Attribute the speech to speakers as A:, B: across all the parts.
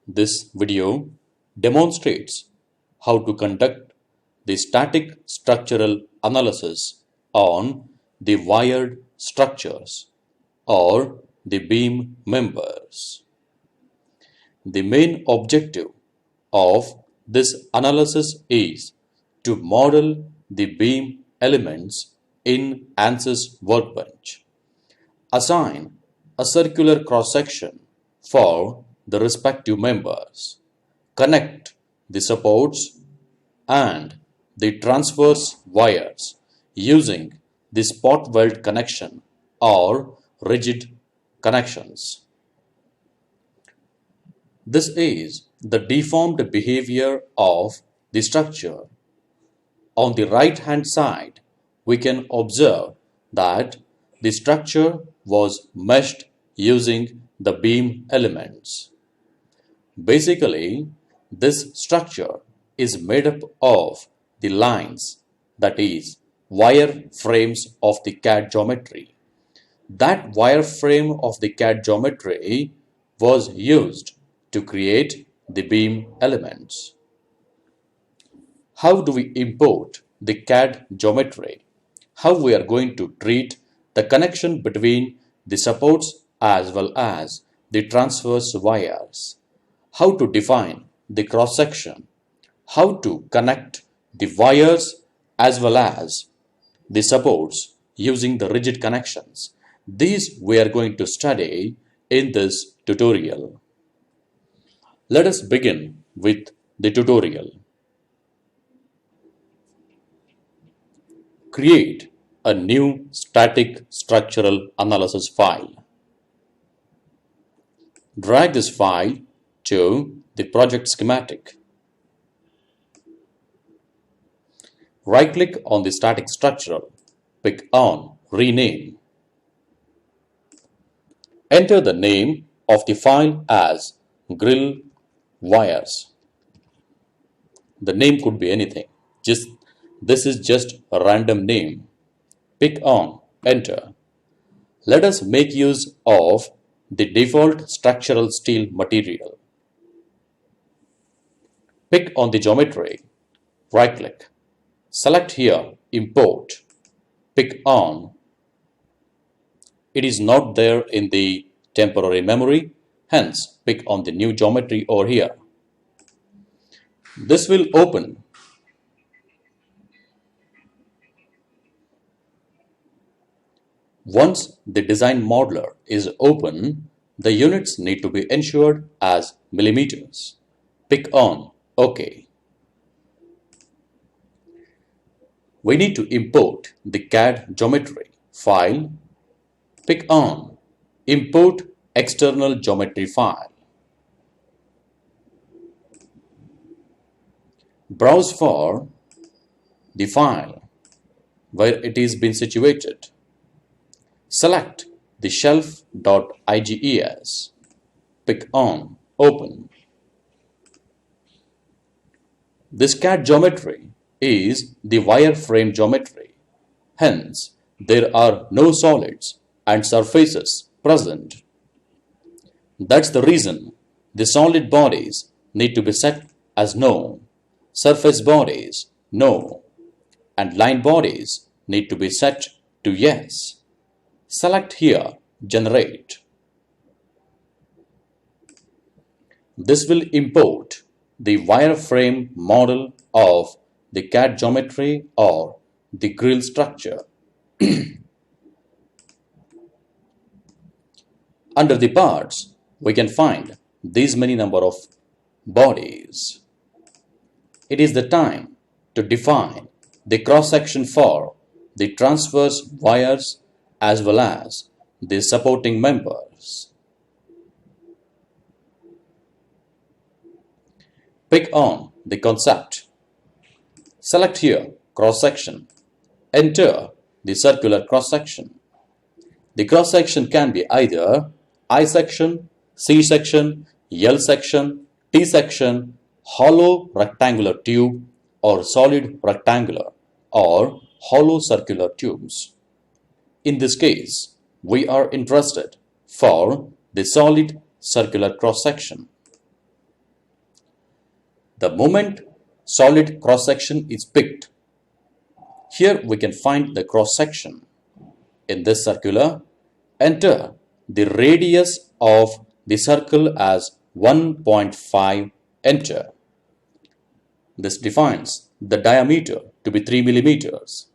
A: This video demonstrates how to conduct the static structural analysis on the wired structures or the beam members. The main objective of this analysis is to model the beam elements in ANSYS Workbench. Assign a circular cross-section for the respective members. Connect the supports and the transverse wires using the spot weld connection or rigid connections. This is the deformed behavior of the structure. On the right hand side, we can observe that the structure was meshed using the beam elements. Basically, this structure is made up of the lines, that is, wire frames of the CAD geometry. That wire frame of the CAD geometry was used to create the beam elements. How do we import the CAD geometry? How we are going to treat the connection between the supports as well as the transverse wires? How to define the cross-section? How to connect the wires as well as the supports using the rigid connections? These we are going to study in this tutorial. Let us begin with the tutorial. Create a new static structural analysis file. Drag this file to the project schematic. Right-click on the static structural, pick on Rename. Enter the name of the file as Grill Wires. The name could be anything. This is just a random name. Pick on Enter. Let us make use of the default structural steel material. Pick on the geometry. Right-click. Select here Import. Pick on. It is not there in the temporary memory. Hence, pick on the new geometry over here. This will open. Once the design modeler is open, the units need to be ensured as millimeters. Pick on OK. We need to import the CAD geometry. File. Pick on Import External Geometry File. Browse for the file where it is been situated. Select the shelf.iges. Pick on Open. This CAD geometry is the wireframe geometry. Hence, there are no solids and surfaces present. That's the reason the solid bodies need to be set as no, surface bodies no, and line bodies need to be set to yes. Select here Generate. This will import the wireframe model of the CAD geometry or the grill structure. Under the parts, we can find these many number of bodies. It is the time to define the cross-section for the transverse wires as well as the supporting members. Pick on the concept. Select here cross-section. Enter the circular cross-section. The cross-section can be either I section, C section, L section, T section, hollow rectangular tube, or solid rectangular or hollow circular tubes. In this case, we are interested for the solid circular cross-section. The moment solid cross-section is picked, here we can find the cross-section. In this circular, enter the radius of the circle as 1.5, enter. This defines the diameter to be 3 millimeters.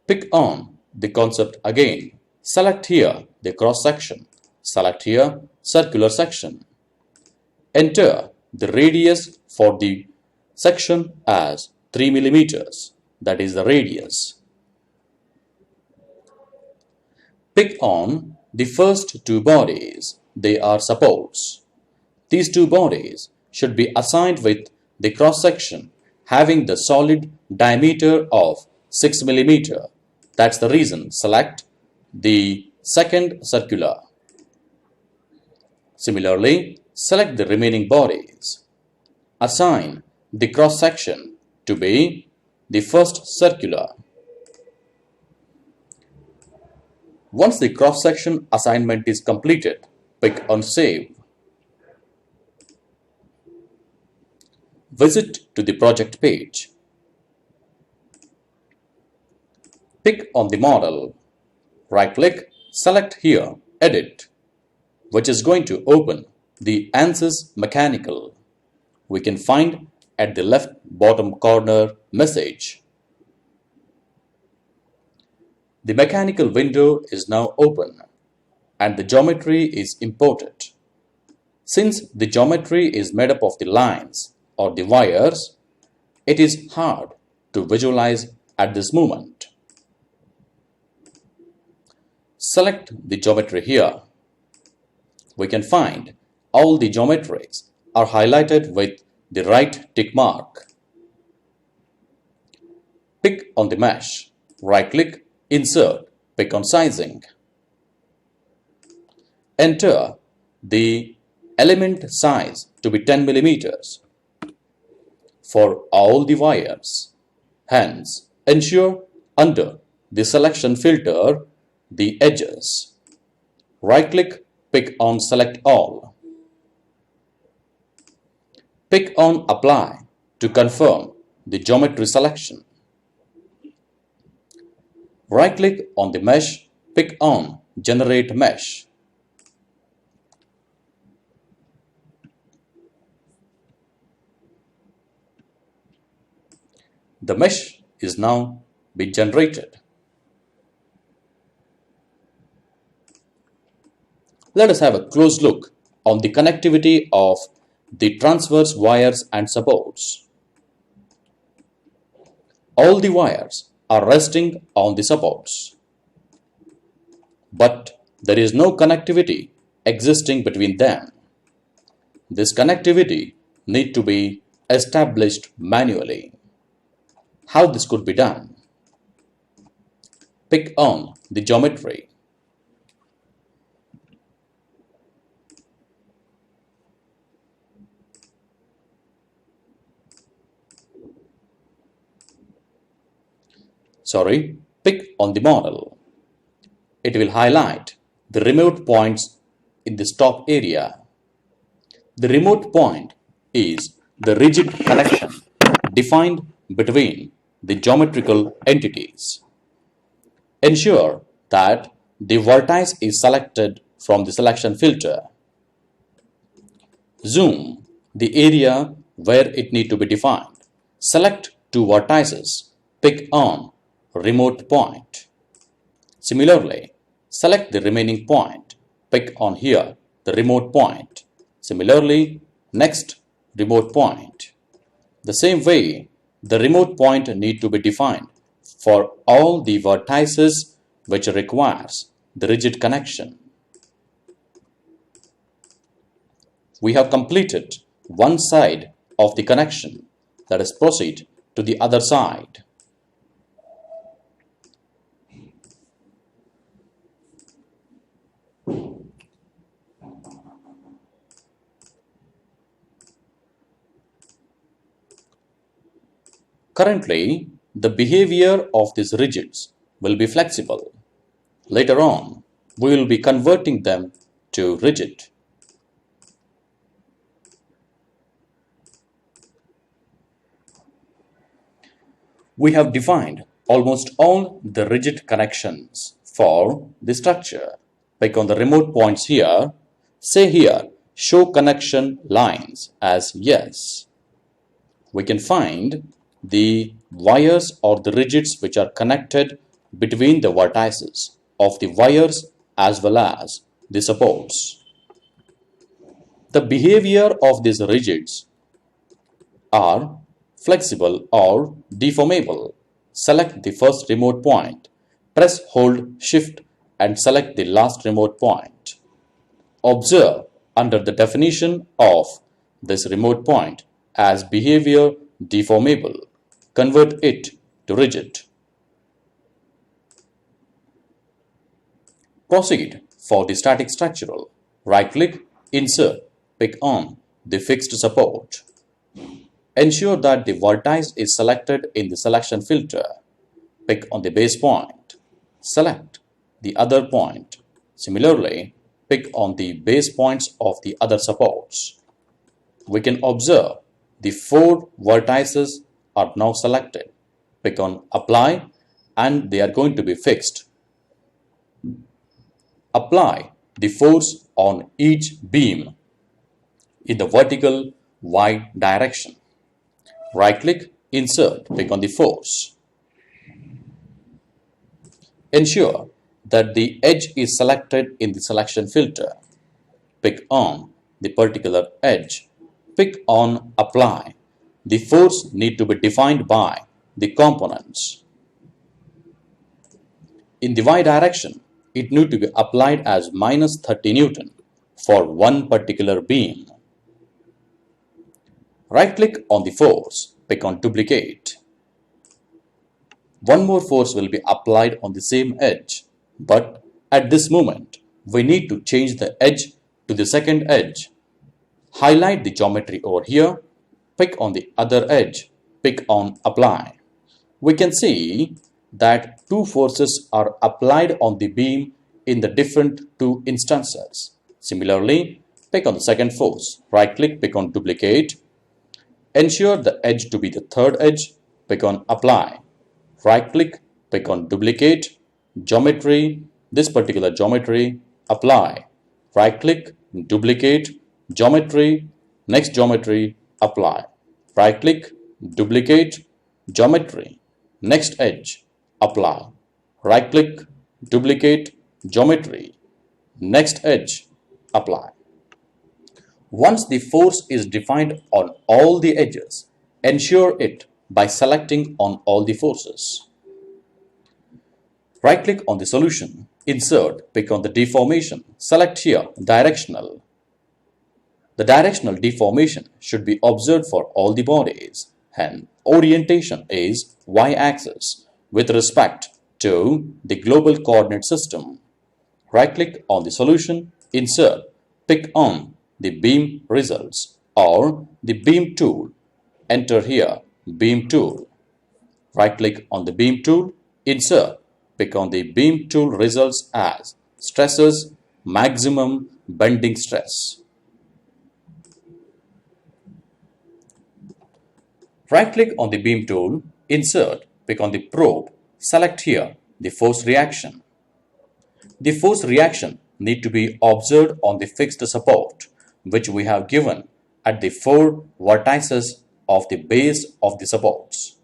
A: Pick on the concept again. Select here the cross-section. Select here circular section. Enter the radius for the section as 3 millimeters. That is the radius. Pick on the first two bodies. They are supports. These two bodies should be assigned with the cross-section having the solid diameter of 6 millimeter. That's the reason. Select the second circular. Similarly, select the remaining bodies. Assign the cross-section to be the first circular. Once the cross-section assignment is completed, pick on Save. Visit to the project page. Pick on the model. Right-click, select here, Edit, which is going to open the ANSYS Mechanical. We can find at the left bottom corner message. The mechanical window is now open and the geometry is imported. Since the geometry is made up of the lines or the wires, it is hard to visualize at this moment. Select the geometry here. We can find all the geometries are highlighted with the right tick mark. Pick on the mesh. Right-click, Insert, pick on Sizing. Enter the element size to be 10 millimeters for all the wires. Hence, ensure under the selection filter the edges. Right-click, pick on Select All. Pick on Apply to confirm the geometry selection. Right-click on the mesh, pick on Generate Mesh. The mesh is now being generated. Let us have a close look on the connectivity of the transverse wires and supports. All the wires are resting on the supports, but there is no connectivity existing between them. This connectivity needs to be established manually. How this could be done? Pick on the geometry. Pick on the model. It will highlight the remote points in this top area. The remote point is the rigid connection defined between the geometrical entities. Ensure that the vertex is selected from the selection filter. Zoom the area where it needs to be defined. Select two vertices. Pick on Remote point. Similarly, select the remaining point. Pick on here the remote point. Similarly, next remote point. The same way, the remote point need to be defined for all the vertices which requires the rigid connection. We have completed one side of the connection. Let us proceed to the other side. Currently, the behavior of these rigids will be flexible. Later on, we will be converting them to rigid. We have defined almost all the rigid connections for the structure. Pick on the remote points here. Say here, show connection lines as yes. We can find the wires or the rigids which are connected between the vertices of the wires as well as the supports. The behavior of these rigids are flexible or deformable. Select the first remote point. Press Hold Shift and select the last remote point. Observe under the definition of this remote point as behavior deformable. Convert it to rigid. Proceed for the static structural. Right-click, Insert, pick on the fixed support. Ensure that the vertex is selected in the selection filter. Pick on the base point. Select the other point. Similarly, pick on the base points of the other supports. We can observe the 4 vertices are now selected. Pick on Apply and they are going to be fixed. Apply the force on each beam in the vertical Y direction. Right-click, Insert, pick on the force. Ensure that the edge is selected in the selection filter. Pick on the particular edge. Pick on Apply. The force need to be defined by the components. In the Y direction, it need to be applied as minus 30 Newton for one particular beam. Right-click on the force, pick on Duplicate. One more force will be applied on the same edge, but at this moment, we need to change the edge to the second edge. Highlight the geometry over here, pick on the other edge, pick on Apply. We can see that 2 forces are applied on the beam in the different 2 instances. Similarly, pick on the second force, right-click, pick on Duplicate. Ensure the edge to be the third edge, pick on Apply. Right-click, pick on Duplicate, Geometry, this particular geometry, Apply. Right-click, Duplicate, Geometry, next geometry, Apply. Right-click, Duplicate, Geometry, next edge, Apply. Right-click, Duplicate, Geometry, next edge, Apply. Once the force is defined on all the edges, ensure it by selecting on all the forces. Right-click on the solution, Insert, pick on the deformation, select here Directional. The directional deformation should be observed for all the bodies and orientation is y-axis with respect to the global coordinate system. Right-click on the solution, Insert, pick on the beam results or the beam tool. Enter here beam tool. Right-click on the beam tool, Insert, pick on the beam tool results as stresses, maximum bending stress. Right-click on the beam tool, Insert, pick on the probe, select here the force reaction. The force reaction need to be observed on the fixed support which we have given at the 4 vertices of the base of the supports.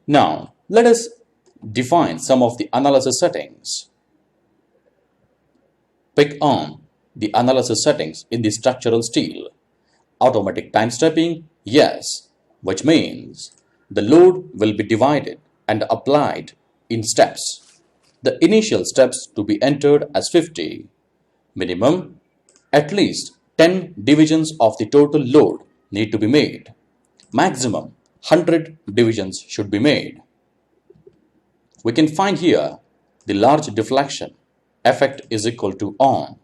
A: Now, let us define some of the analysis settings. Pick on the analysis settings in the structural steel. Automatic time stepping, yes, which means the load will be divided and applied in steps. The initial steps to be entered as 50. Minimum, at least 10 divisions of the total load need to be made. Maximum, 100 divisions should be made. We can find here the large deflection effect is equal to on,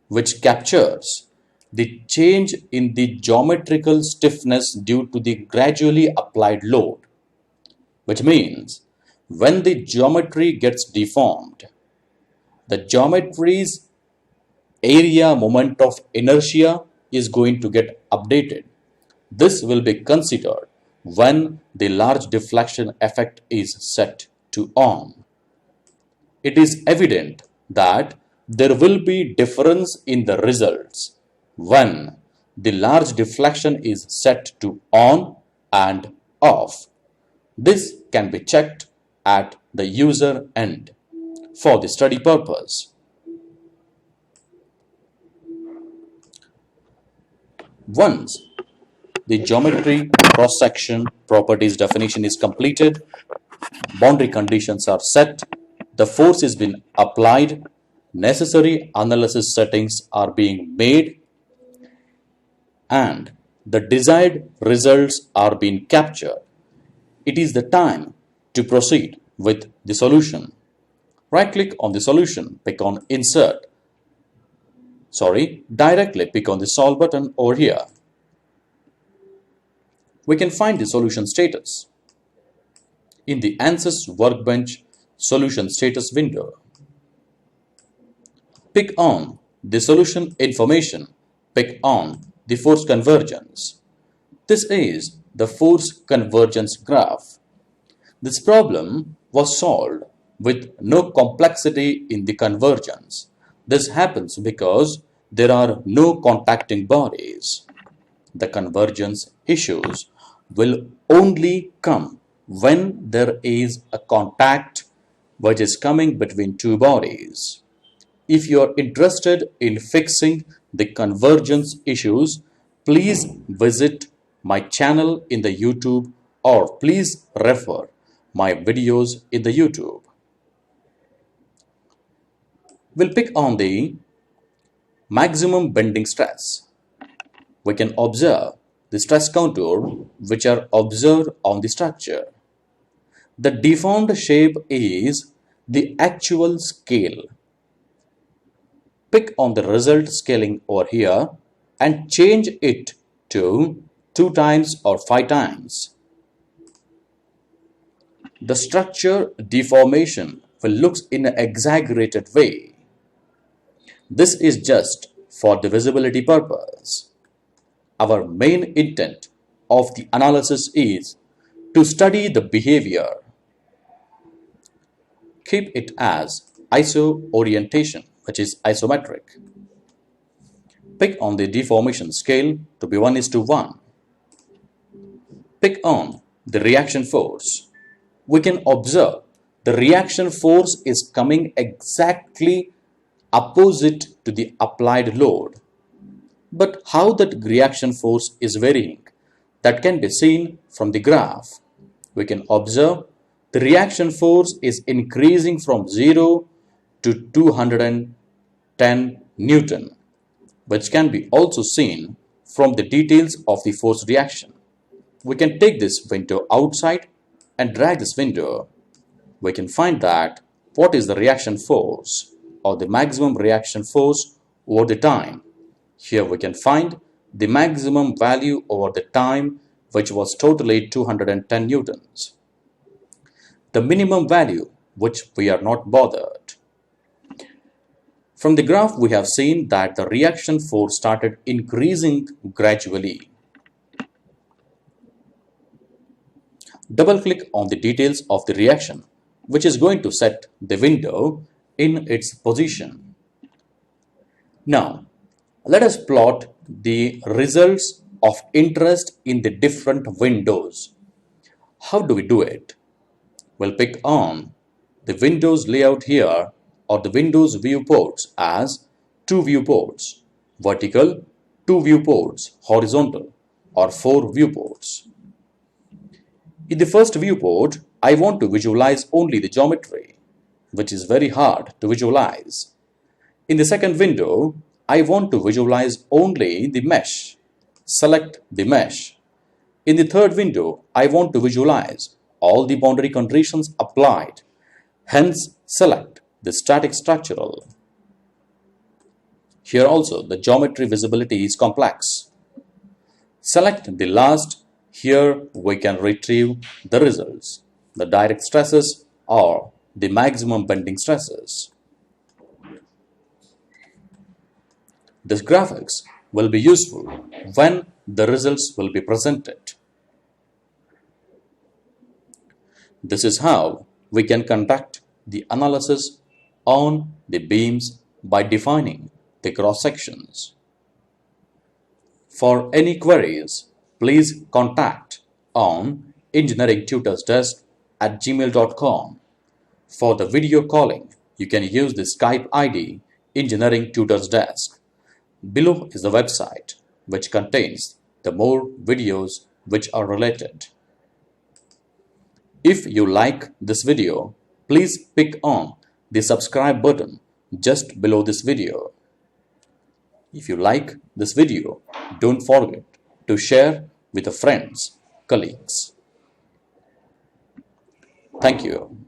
A: which captures the change in the geometrical stiffness due to the gradually applied load, which means when the geometry gets deformed, the geometry's area moment of inertia is going to get updated. This will be considered when the large deflection effect is set to on. It is evident that there will be difference in the results when the large deflection is set to on and off. This can be checked at the user end for the study purpose. Once the geometry cross-section properties definition is completed, boundary conditions are set, the force has been applied, necessary analysis settings are being made, and the desired results are being captured. It is the time to proceed with the solution. Right-click on the solution, pick on Insert. Directly pick on the Solve button over here. We can find the solution status in the ANSYS Workbench Solution Status window. Pick on the solution information, pick on the force convergence. This is the force convergence graph. This problem was solved with no complexity in the convergence. This happens because there are no contacting bodies. The convergence issues will only come when there is a contact which is coming between two bodies. If you are interested in fixing the convergence issues, please visit my channel in the YouTube or please refer my videos in the YouTube. We'll pick on the maximum bending stress. We can observe the stress contour which are observed on the structure. The deformed shape is the actual scale. Pick on the result scaling over here and change it to 2 times or 5 times. The structure deformation will look in an exaggerated way. This is just for the visibility purpose. Our main intent of the analysis is to study the behavior. Keep it as iso orientation, which is isometric. Pick on the deformation scale to be 1:1. Pick on the reaction force. We can observe the reaction force is coming exactly opposite to the applied load. But how that reaction force is varying, that can be seen from the graph. We can observe the reaction force is increasing from 0 to 210 Newton, which can be also seen from the details of the force reaction. We can take this window outside and drag this window. We can find that what is the reaction force or the maximum reaction force over the time. Here we can find the maximum value over the time, which was totally 210 newtons. The minimum value, which we are not bothered. From the graph, we have seen that the reaction force started increasing gradually. Double-click on the details of the reaction, which is going to set the window in its position. Now, let us plot the results of interest in the different windows. How do we do it? We'll pick on the windows layout here or the windows viewports as 2 viewports, vertical, 2 viewports, horizontal, or 4 viewports. In the first viewport, I want to visualize only the geometry, which is very hard to visualize. In the second window, I want to visualize only the mesh. Select the mesh. In the third window, I want to visualize all the boundary conditions applied. Hence, select the static structural. Here also, the geometry visibility is complex. Select the last. Here we can retrieve the results, the direct stresses or the maximum bending stresses. This graphics will be useful when the results will be presented. This is how we can conduct the analysis on the beams by defining the cross sections. For any queries, please contact on engineeringtutorsdesk@gmail.com. For the video calling, you can use the Skype ID Engineering Tutors Desk. Below is the website which contains the more videos which are related. If you like this video, please click on the subscribe button just below this video. If you like this video, don't forget to share with your friends, colleagues. Thank you.